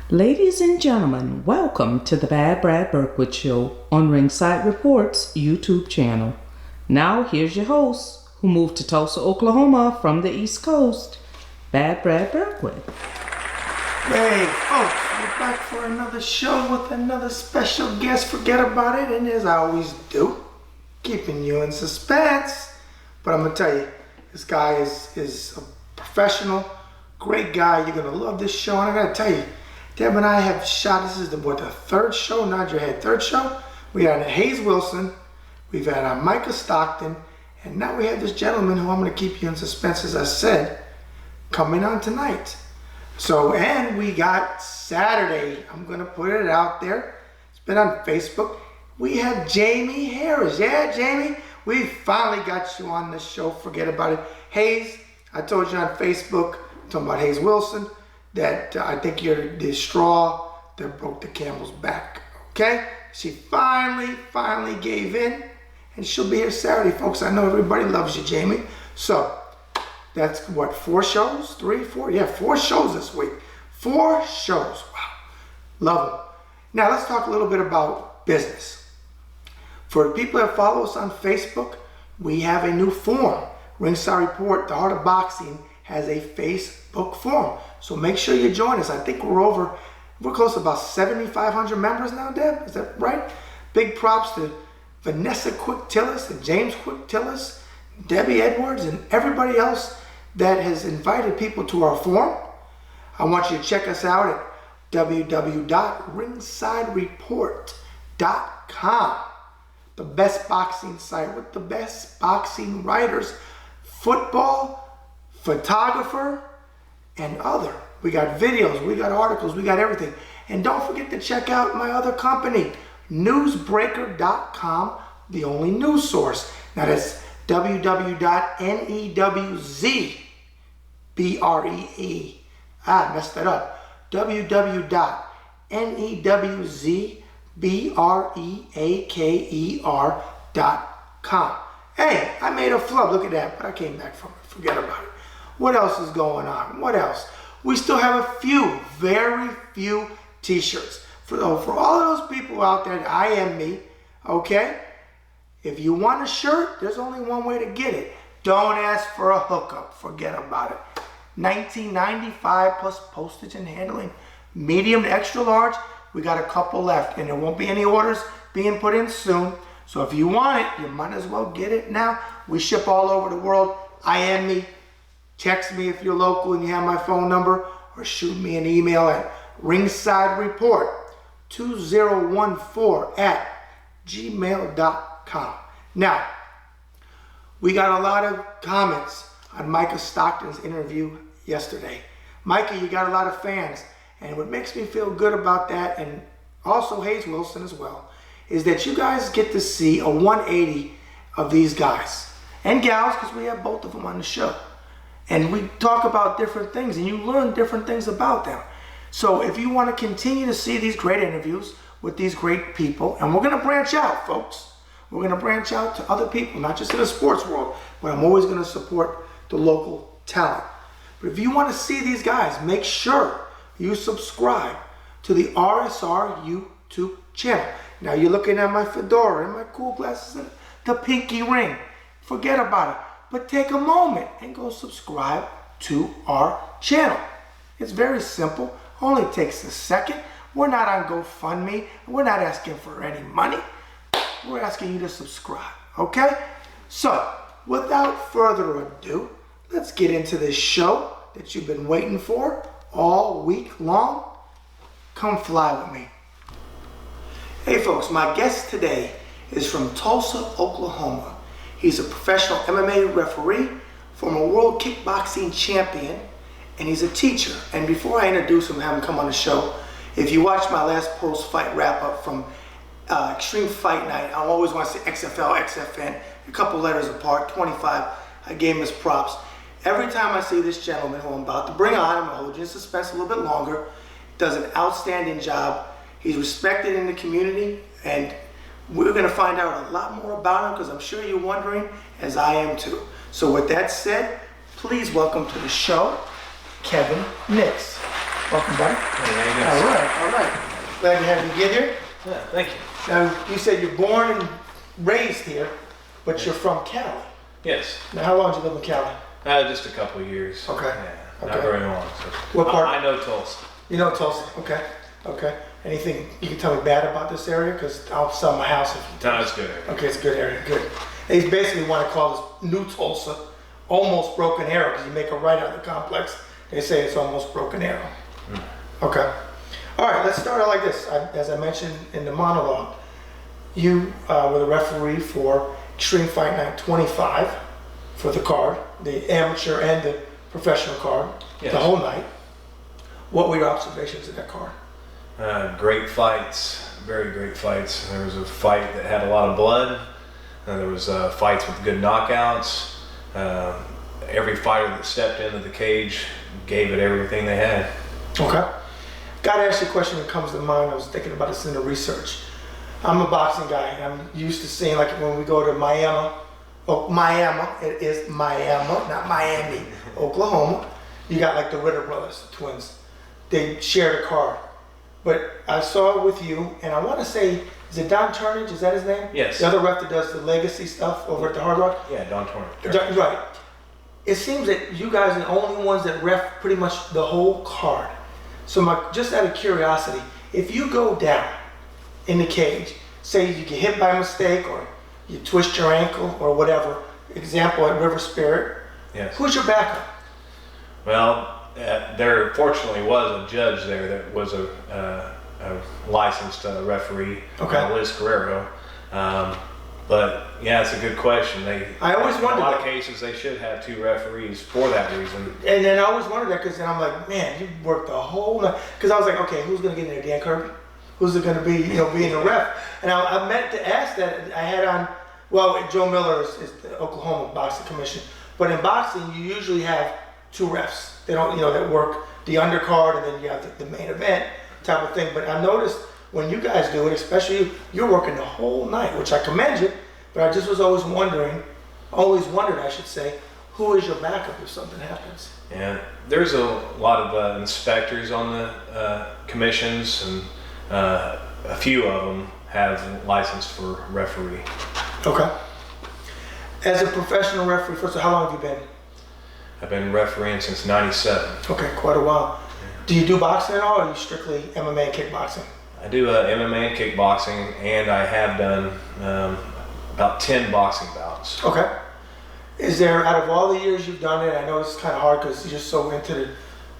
Ladies and gentlemen, welcome to the Bad Brad Berkwitt Show on Ringside Reports YouTube channel. Now here's your host, who moved to Tulsa, Oklahoma from the East Coast, Bad Brad Berkwitt. Hey folks, we're back for another show with another special guest. Forget about it, and as I always do, keeping you in suspense. But I'm gonna tell you, this guy is a professional, great guy. You're gonna love this show, and I gotta tell you, Deb and I have shot, this is the third show, nod your head, third show. We had Hayes Wilson, we've had Micah Stockton, and now we have this gentleman who I'm going to keep you in suspense, as I said, coming on tonight. So, and we got Saturday, I'm going to put it out there, it's been on Facebook. We have Jamie Harris. Yeah, Jamie, we finally got you on the show, forget about it. Hayes, I told you on Facebook, I'm talking about Hayes Wilson, that I think you're the straw that broke the camel's back, okay? She finally gave in, and she'll be here Saturday, folks. I know everybody loves you, Jamie. So, that's what, 4 shows? 3, 4? Yeah, 4 shows this week. 4 shows, wow. Love them. Now, let's talk a little bit about business. For the people that follow us on Facebook, we have a new forum. Ringside Report, The Art of Boxing, has a Facebook forum. So make sure you join us. I think we're close to about 7,500 members now, Deb. Is that right? Big props to Vanessa Quick-Tillis and James Quick-Tillis, Debbie Edwards, and everybody else that has invited people to our forum. I want you to check us out at www.ringsidereport.com. The best boxing site with the best boxing writers, football, photographer, and other. We got videos, we got articles, we got everything. And don't forget to check out my other company, newsbreaker.com, the only news source. Now that's www.newsbreaker, messed that up, www.newsbreaker.com. Hey, I made a flub, look at that, but I came back from it, forget about it. What else is going on? What else? We still have a few, very few t-shirts. For all of those people out there that I am me, okay? If you want a shirt, there's only one way to get it. Don't ask for a hookup. Forget about it. $19.95 plus postage and handling. Medium to extra large, we got a couple left, and there won't be any orders being put in soon. So if you want it, you might as well get it now. We ship all over the world. I am me. Text me if you're local and you have my phone number, or shoot me an email at ringsidereport2014@gmail.com. Now, we got a lot of comments on Micah Stockton's interview yesterday. Micah, you got a lot of fans, and what makes me feel good about that, and also Hayes Wilson as well, is that you guys get to see a 180 of these guys and gals, because we have both of them on the show. And we talk about different things, and you learn different things about them. So if you want to continue to see these great interviews with these great people, and we're going to branch out, folks. We're going to branch out to other people, not just in the sports world, but I'm always going to support the local talent. But if you want to see these guys, make sure you subscribe to the RSR YouTube channel. Now you're looking at my fedora and my cool glasses and the pinky ring. Forget about it. But take a moment and go subscribe to our channel. It's very simple. Only takes a second. We're not on GoFundMe. We're not asking for any money. We're asking you to subscribe, okay? So, without further ado, let's get into this show that you've been waiting for all week long. Come fly with me. Hey folks, my guest today is from Tulsa, Oklahoma. He's a professional MMA referee, former world kickboxing champion, and he's a teacher. And before I introduce him and have him come on the show, if you watch my last post-fight wrap-up from Extreme Fight Night, I always want to say XFL, XFN, a couple letters apart, 25. I gave him his props. Every time I see this gentleman who I'm about to bring on, I'm going to hold you in suspense a little bit longer, does an outstanding job. He's respected in the community, and we're going to find out a lot more about him, because I'm sure you're wondering, as I am too. So with that said, please welcome to the show, Kevin Nix. Welcome, buddy. Hey, how you doing? All right. Glad to have you get here. Yeah, thank you. Now, you said you're born and raised here, but you're from Cali. Yes. Now, how long did you live in Cali? Just a couple of years. Okay. Yeah, not very long. So. What part? I know Tulsa. You know Tulsa. Okay. Anything you can tell me bad about this area? Because I'll sell my house if you No, it's good. Okay, it's a good area. Good. They basically want to call this New Tulsa almost Broken Arrow because you make a right out of the complex. They say it's almost Broken Arrow. Okay. All right, let's start out like this. As I mentioned in the monologue, you were the referee for Extreme Fight Night 25 for the card, the amateur and the professional card, yes. The whole night. What were your observations of that card? Great fights, very great fights. There was a fight that had a lot of blood. There was fights with good knockouts. Every fighter that stepped into the cage gave it everything they had. Okay. Got to ask you a question that comes to mind. I was thinking about this in the research. I'm a boxing guy. I'm used to seeing, like, when we go to Miami, it is Miami, not Miami, Oklahoma. You got like the Ritter brothers, the twins. They shared a card. But I saw it with you, and I want to say, is it Don Turnage? Is that his name? Yes. The other ref that does the legacy stuff over at the Hard Rock? Yeah, Don Turnage. Right. It seems that you guys are the only ones that ref pretty much the whole card. So just out of curiosity, if you go down in the cage, say you get hit by mistake or you twist your ankle or whatever, example at River Spirit, yes. Who's your backup? Well, there fortunately was a judge there that was a licensed referee, Liz Guerrero. But yeah, it's a good question. I always wondered. In a lot of cases, they should have two referees for that reason. And then I always wondered that because then I'm like, man, you worked the whole night. Because I was like, okay, who's gonna get in there? Dan Kirby? Who's it gonna be? Being the ref? And I meant to ask that. I had on. Well, Joe Miller is the Oklahoma Boxing Commission, but in boxing, you usually have two refs. They don't, that work the undercard, and then you have the main event type of thing. But I noticed when you guys do it, especially you're working the whole night, which I commend you. But I just was always wondered, I should say, who is your backup if something happens? Yeah, there's a lot of inspectors on the commissions, and a few of them have license for referee. Okay. As a professional referee, first of all, how long have you been? I've been refereeing since '97. Okay, quite a while. Do you do boxing at all, or are you strictly MMA and kickboxing? I do MMA and kickboxing, and I have done about 10 boxing bouts. Okay. Is there, out of all the years you've done it, I know it's kind of hard because you're so into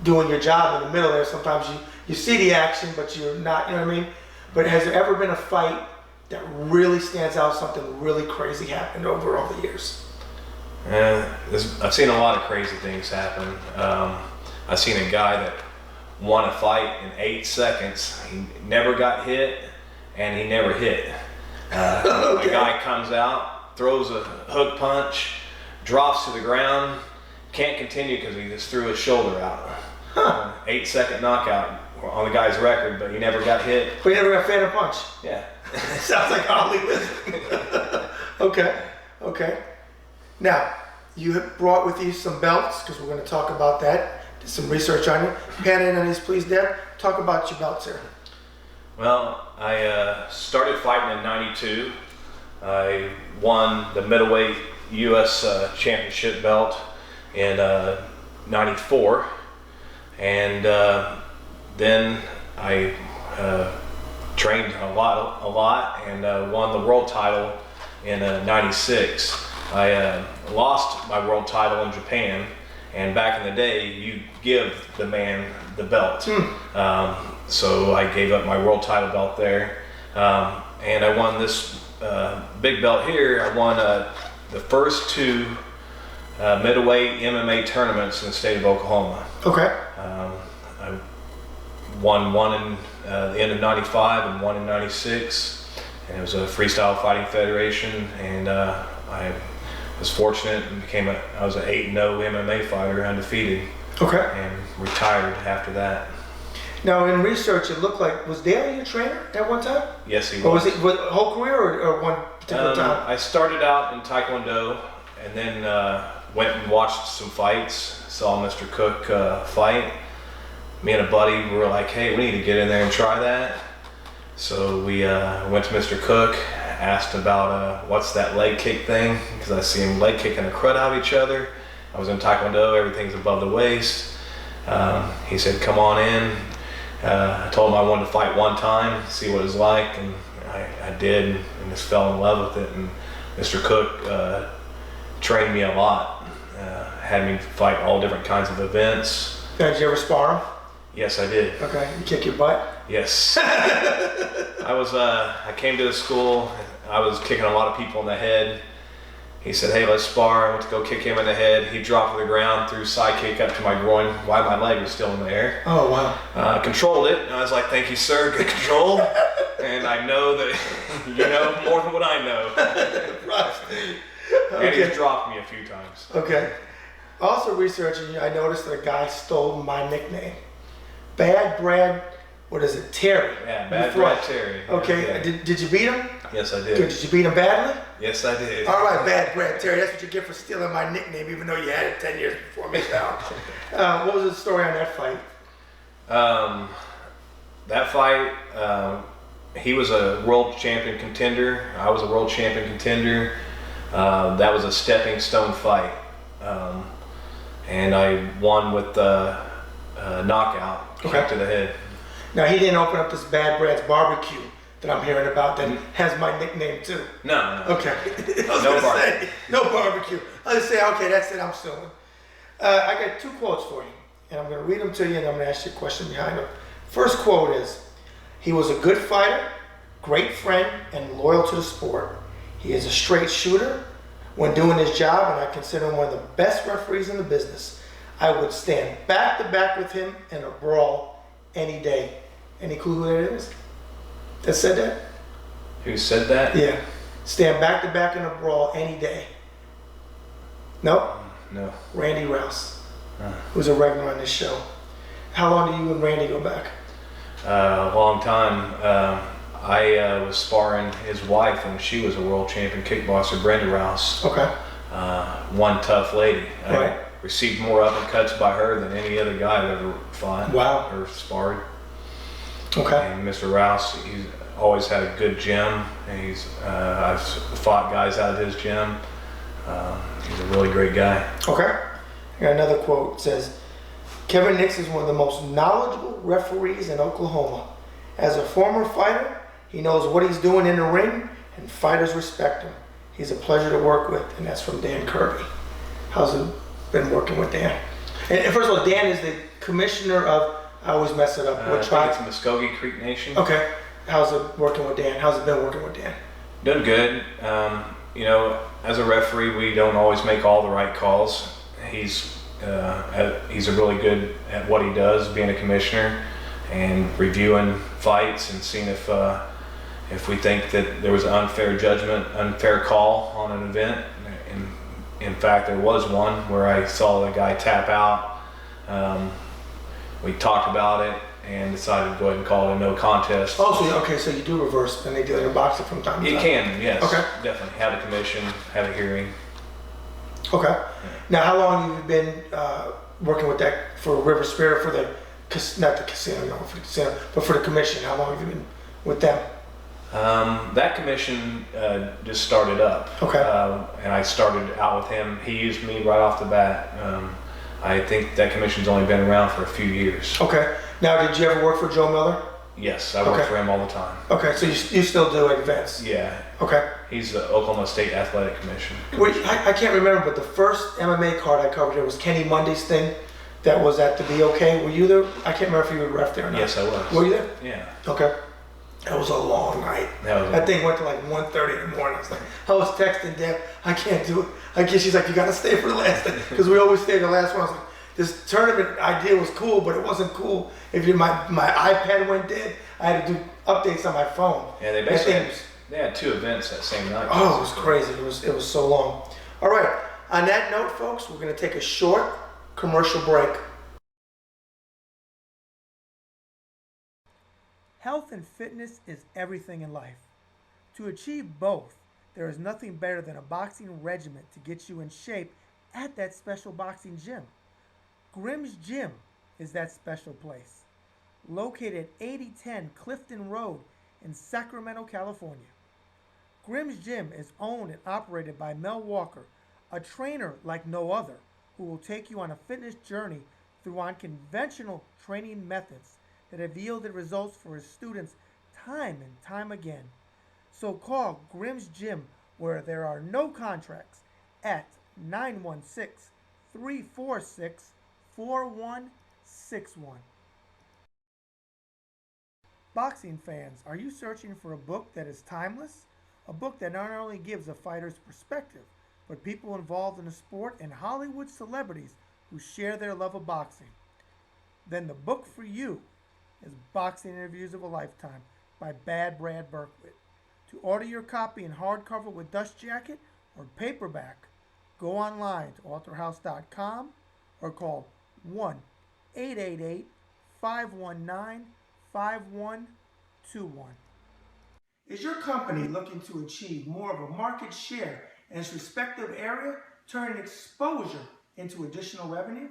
doing your job in the middle there, sometimes you see the action, but you're not, you know what I mean? But has there ever been a fight that really stands out, something really crazy happened over all the years? I've seen a lot of crazy things happen. I've seen a guy that won a fight in 8 seconds. He never got hit, and he never hit. Okay. A guy comes out, throws a hook punch, drops to the ground, can't continue because he just threw his shoulder out. 8-second knockout on the guy's record, but he never got hit. But he never got fan a punch? Yeah. Sounds like Hollywood. Okay. Now, you have brought with you some belts, because we're going to talk about that. Did some research on you. Pan in on these, please, Deb. Talk about your belts here. Well, I started fighting in '92. I won the middleweight U.S. championship belt in '94, and then I trained a lot, and won the world title in '96. I lost my world title in Japan, and back in the day, you give the man the belt. So I gave up my world title belt there, and I won this big belt here. I won the first two middleweight MMA tournaments in the state of Oklahoma. Okay. I won one in the end of '95 and one in '96, and it was a freestyle fighting federation, and I was fortunate and I was an 8-0 MMA fighter, undefeated. Okay. And retired after that. Now, in research, it looked like, was Dale your trainer at one time? Yes, he was. Or was it whole career or one particular time? I started out in Taekwondo, and then went and watched some fights, saw Mr. Cook fight, me and a buddy were like, hey, we need to get in there and try that. So we went to Mr. Cook, asked about what's that leg kick thing, because I see him leg kicking the crud out of each other. I was in Taekwondo, everything's above the waist. He said, come on in. I told him I wanted to fight one time, see what it was like, and I did, and just fell in love with it. And Mr. Cook trained me a lot, had me fight all different kinds of events. Did you ever spar him? Yes, I did. Okay, you kick your butt? Yes. I came to the school, I was kicking a lot of people in the head. He said, hey, let's spar. I went to go kick him in the head. He dropped to the ground, threw a side kick up to my groin while my leg was still in the air. Oh, wow. Controlled it, and I was like, thank you, sir, good control. And I know that you know more than what I know. Okay. And he's dropped me a few times. Okay. Also researching you, I noticed that a guy stole my nickname. Bad Brad, what is it, Terry? Yeah, Bad Brad Terry. Okay, Yeah. Did you beat him? Yes, I did. Good. Did you beat him badly? Yes, I did. All right, Bad Brad Terry, that's what you get for stealing my nickname, even though you had it 10 years before me now. What was the story on that fight? That fight, he was a world champion contender. I was a world champion contender. That was a stepping stone fight. And I won with the knockout, kick to the head. Now, he didn't open up this Bad Brad's Barbecue that I'm hearing about that has my nickname too. No. Okay. No barbecue. No barbecue. I just say, okay, that's it, I'm suing. I got two quotes for you, and I'm going to read them to you, and I'm going to ask you a question behind them. First quote is, he was a good fighter, great friend, and loyal to the sport. He is a straight shooter when doing his job, and I consider him one of the best referees in the business. I would stand back to back with him in a brawl any day. Any clue who that is? That said that? Who said that? Yeah. Stand back to back in a brawl any day. Nope. No. Randy Rouse, who's a regular on this show. How long do you and Randy go back? A long time. I was sparring his wife when she was a world champion kickboxer, Brenda Rouse. Okay. One tough lady. Right. I received more uppercuts by her than any other guy I've ever fought. Wow. Or sparred. Okay. And Mr. Rouse, he's always had a good gym. And I've fought guys out of his gym. He's a really great guy. Okay. I got another quote. It says, Kevin Nix is one of the most knowledgeable referees in Oklahoma. As a former fighter, he knows what he's doing in the ring, and fighters respect him. He's a pleasure to work with, and that's from Dan Kirby. How's it been working with Dan? And first of all, Dan is the commissioner of, I always mess it up, what tribe? I think it's Muskogee Creek Nation. Okay. How's it working with Dan? How's it been working with Dan? Doing good. You know, as a referee, we don't always make all the right calls. He's really good at what he does, being a commissioner and reviewing fights and seeing if we think that there was an unfair judgment, unfair call on an event. And in fact, there was one where I saw the guy tap out. We talked about it and decided to go ahead and call it a no contest. Oh, so you do reverse, and they do it in boxing from time to time. You can, yes. Okay. Definitely. Have a commission, have a hearing. Okay. Now, how long have you been working with that for River Spirit, for the, not the casino, no, for the casino, but for the commission? How long have you been with them? That commission just started up. Okay. And I started out with him. He used me right off the bat. I think that commission's only been around for a few years. Okay. Now, did you ever work for Joe Miller? Yes, I work for him all the time. Okay, so you still do events? Yeah. Okay. He's the Oklahoma State Athletic Commission. Wait, I can't remember, but the first MMA card I covered, it was Kenny Mundy's thing that was at the BOK. Were you there? I can't remember if you were ref there or not. Yes, I was. Were you there? Yeah. Okay. That was a long night. That thing went to like 1:30 in the morning. I was texting Deb, I can't do it. She's like, you got to stay for the last thing. Because we always stay the last one. I was like, this tournament idea was cool, but it wasn't cool. If my iPad went dead, I had to do updates on my phone. Yeah, they had two events that same night. Oh, it was crazy. It was so long. All right. On that note, folks, we're going to take a short commercial break. Health and fitness is everything in life. To achieve both, there is nothing better than a boxing regimen to get you in shape at that special boxing gym. Grimm's Gym is that special place. Located at 8010 Clifton Road in Sacramento, California. Grimm's Gym is owned and operated by Mel Walker, a trainer like no other, who will take you on a fitness journey through unconventional training methods that have yielded results for his students time and time again. So call Grimm's Gym, where there are no contracts, at 916-346-4161. Boxing fans, are you searching for a book that is timeless? A book that not only gives a fighter's perspective, but people involved in the sport and Hollywood celebrities who share their love of boxing. Then the book for you is Boxing Interviews of a Lifetime by Bad Brad Berkwitt. To order your copy in hardcover with dust jacket or paperback, go online to authorhouse.com or call 1-888-519-5121. Is your company looking to achieve more of a market share in its respective area, turning exposure into additional revenue?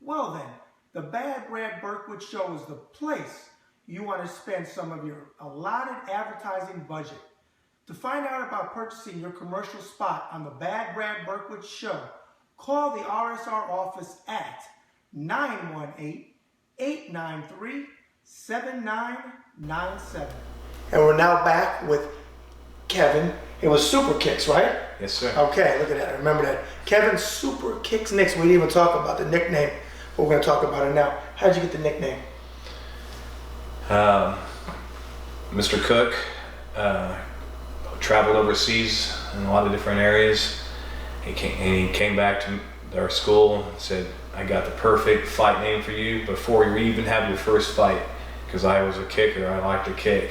Well then, the Bad Brad Berkwitt Show is the place you want to spend some of your allotted advertising budget. To find out about purchasing your commercial spot on the Bad Brad Berkwitt Show, call the RSR office at 918-893-7997. And we're now back with Kevin. It was SuperKicks, right? Yes, sir. Okay, look at that. I remember that. Kevin SuperKicks Nicks. We didn't even talk about the nickname, but we're going to talk about it now. How did you get the nickname? Mr. Cook traveled overseas in a lot of different areas. He came back to our school and said, I got the perfect fight name for you before you even have your first fight, because I was a kicker. I like to kick,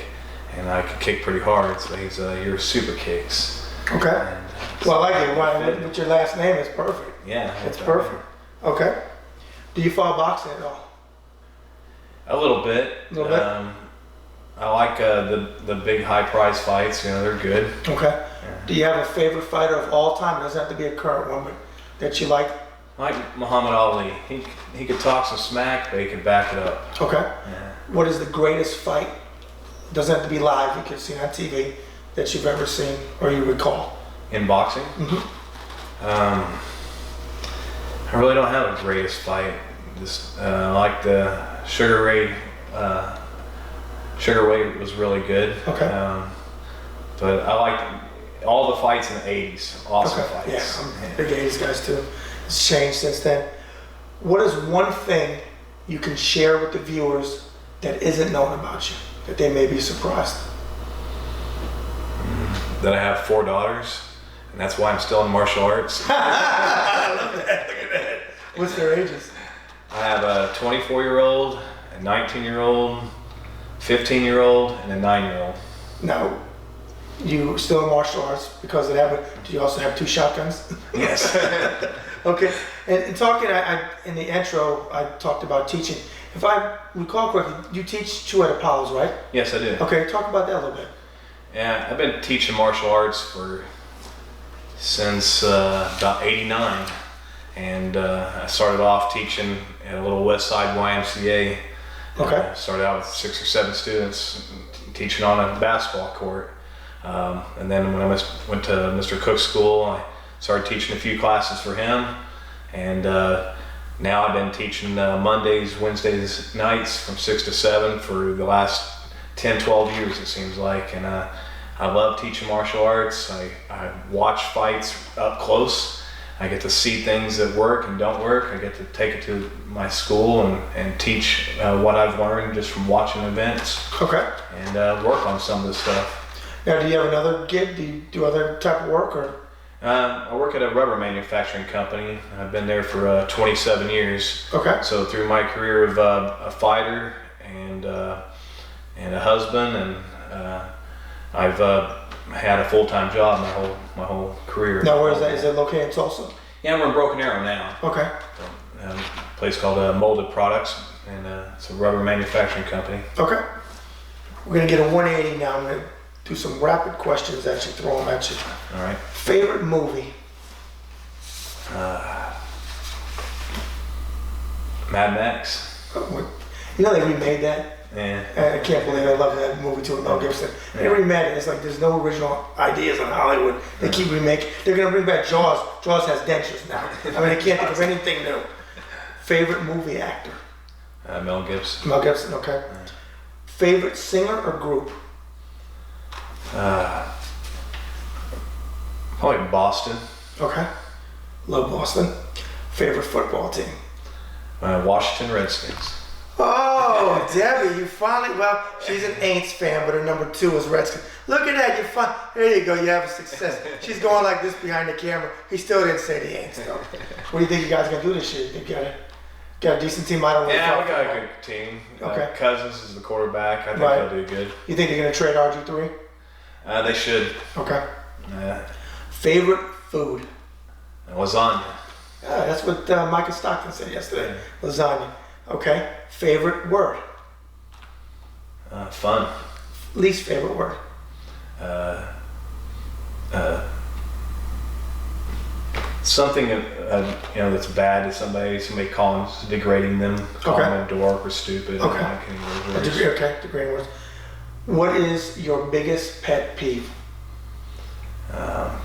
and I could kick pretty hard. So he's your SuperKicks. Okay. And, well, I like it. Ryan, with your last name, it's perfect. Yeah. It's perfect. Okay. Do you follow boxing at all? A little bit. A little bit? I like the big high prize fights. You know, they're good. Okay. Yeah. Do you have a favorite fighter of all time? It doesn't have to be a current one, but that you like? I like Muhammad Ali. He could talk some smack, but he could back it up. Okay. Yeah. What is the greatest fight? Doesn't have to be live. You can see on TV that you've ever seen or you recall. In boxing? Mm-hmm. I really don't have a greatest fight. Just I like the Sugar Ray. Sugar Ray was really good. Okay. But I like all the fights in the 80s. Awesome fights. Yeah, I'm big 80s guys too. It's changed since then. What is one thing you can share with the viewers that isn't known about you, that they may be surprised? That I have 4 daughters, and that's why I'm still in martial arts. I love that. Look at that. What's their ages? I have a 24-year-old, a 19-year-old, 15-year-old, and a 9-year-old. Now, you still in martial arts because of that, but do you also have 2 shotguns? Yes. Okay. And talking, in the intro, I talked about teaching. If I recall correctly, you teach 2 at Apollo's, right? Yes, I do. Okay, talk about that a little bit. Yeah, I've been teaching martial arts since about '89, and I started off teaching at a little West Side YMCA. Okay. Started out with 6 or 7 students, teaching on a basketball court, and then when I went to Mr. Cook's school, I started teaching a few classes for him, and now I've been teaching Mondays, Wednesdays, nights from 6 to 7 for the last 10, 12 years, it seems like, and I love teaching martial arts. I watch fights up close. I get to see things that work and don't work. I get to take it to my school and teach what I've learned just from watching events. Okay. And work on some of this stuff. Now, do you have another gig? Do you do other type of work, or? I work at a rubber manufacturing company. I've been there for 27 years. Okay. So through my career of a fighter and a husband, and I've had a full-time job my whole career. Now, where is that? Is it located in Tulsa? Yeah, we're in Broken Arrow now. Okay. A place called Molded Products, and it's a rubber manufacturing company. Okay. We're gonna get a 180 now. I'm gonna do some rapid questions at you, throw them at you. All right. Favorite movie? Mad Max. You know they remade that? Yeah. I can't believe I love that movie too with Mel Gibson. They remade it. It's like there's no original ideas in Hollywood. They keep remaking. They're going to bring back Jaws. Jaws has dentures now. I mean, they can't think of anything new. Favorite movie actor? Mel Gibson. Mel Gibson, okay. Favorite singer or group? Probably Boston. Okay. Love Boston. Favorite football team? Washington Redskins. Oh, Debbie, you finally, well, she's an Aints fan, but her number 2 is Redskins. Look at that, there you go, you have a success. She's going like this behind the camera. He still didn't say the Aints, though. What do you think you guys are going to do this year? You got a decent team? I don't know. Yeah, we got a good team. Okay. Cousins is the quarterback. I think he'll do good. You think they're going to trade RG3? They should. Okay. Favorite food? Lasagna. That's what Micah Stockton said yesterday. Yeah. Lasagna. Okay. Favorite word? Fun. Least favorite word? Something that's bad to somebody calling, degrading them, calling them a dork or stupid. Okay. Degrading words. What is your biggest pet peeve?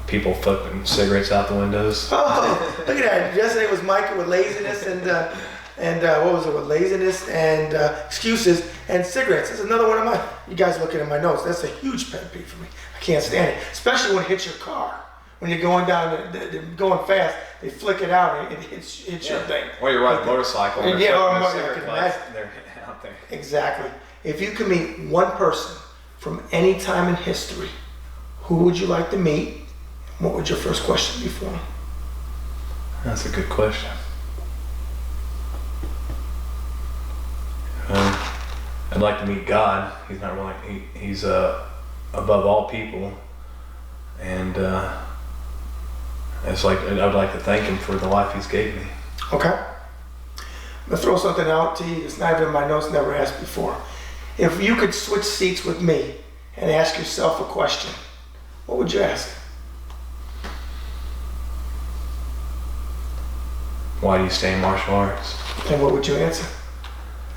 People flipping cigarettes out the windows. Oh, look at that! Yesterday was Micah with laziness and what was it? With laziness and excuses and cigarettes. That's another one of mine. You guys looking at my notes? That's a huge pet peeve for me. I can't stand it, especially when it hits your car. When you're going down, they're going fast. They flick it out. It hits your thing. Or you're riding a motorcycle. And they're out there. Exactly. If you could meet one person from any time in history, who would you like to meet? What would your first question be for him? That's a good question. I'd like to meet God. He's not really. He's above all people, and I'd like to thank him for the life he's gave me. Okay. I'm gonna throw something out to you. It's not even in my notes. Never asked before. If you could switch seats with me and ask yourself a question, what would you ask? Why do you stay in martial arts? And what would you answer?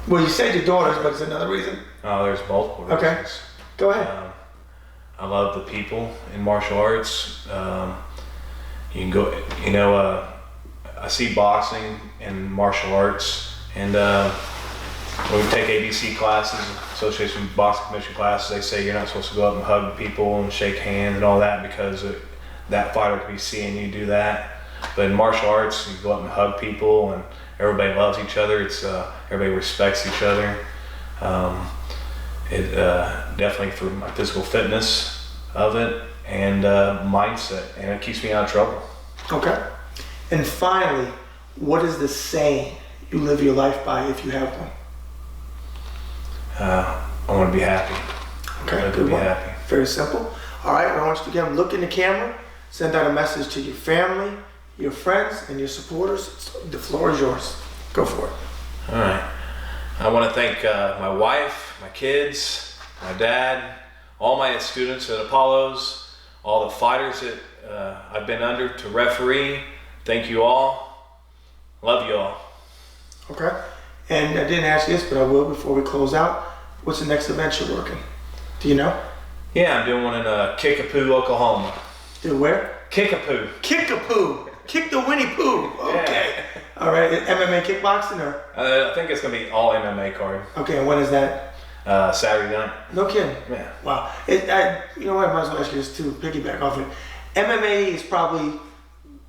Well, you said your daughters, but it's another reason. Oh, there's multiple reasons. Okay. Go ahead. I love the people in martial arts. You can go, I see boxing and martial arts, and when we take ABC classes, Association of Boxing Commission classes, they say you're not supposed to go up and hug people and shake hands and all that because that fighter could be seeing you do that. But in martial arts, you go up and hug people, and everybody loves each other. It's everybody respects each other. It definitely for my physical fitness of it and mindset, and it keeps me out of trouble. Okay. And finally, what is the saying you live your life by if you have one? I want to be happy. Okay, good one. Happy. Very simple. All right, I want you to again look in the camera, send out a message to your family, your friends, and your supporters. The floor is yours. Go for it. All right. I want to thank my wife, my kids, my dad, all my students at Apollo's, all the fighters that I've been under to referee. Thank you all. Love you all. Okay. And I didn't ask this, but I will before we close out. What's the next event you're working? Do you know? Yeah, I'm doing one in Kickapoo, Oklahoma. Do where? Kickapoo. Kickapoo. Kick the Winnie Pooh. Okay. Yeah. All right. MMA kickboxing or? I think it's going to be all MMA card. Okay. And when is that? Saturday night. No kidding. Yeah. Wow. You know what? I might as well ask you this too. Piggyback off it. MMA is probably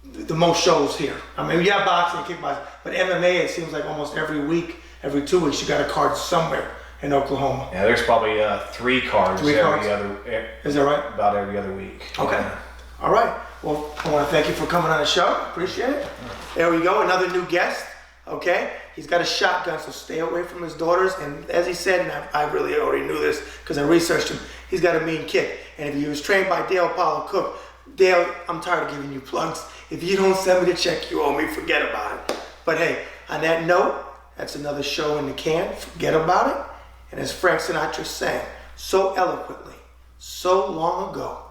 the most shows here. I mean, yeah, boxing and kickboxing, but MMA, it seems like almost every week, every 2 weeks, you got a card somewhere in Oklahoma. Yeah, there's probably 3 cards Is that right? About every other week. Okay. Yeah. All right. Well, I want to thank you for coming on the show. Appreciate it. There we go. Another new guest. Okay. He's got a shotgun, so stay away from his daughters. And as he said, and I really already knew this because I researched him, he's got a mean kick. And if he was trained by Dale Apollo Cook, Dale, I'm tired of giving you plugs. If you don't send me the check you owe me, forget about it. But hey, on that note, that's another show in the can. Forget about it. And as Frank Sinatra sang so eloquently, so long ago,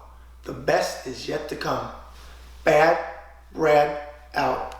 the best is yet to come. Bad Brad out.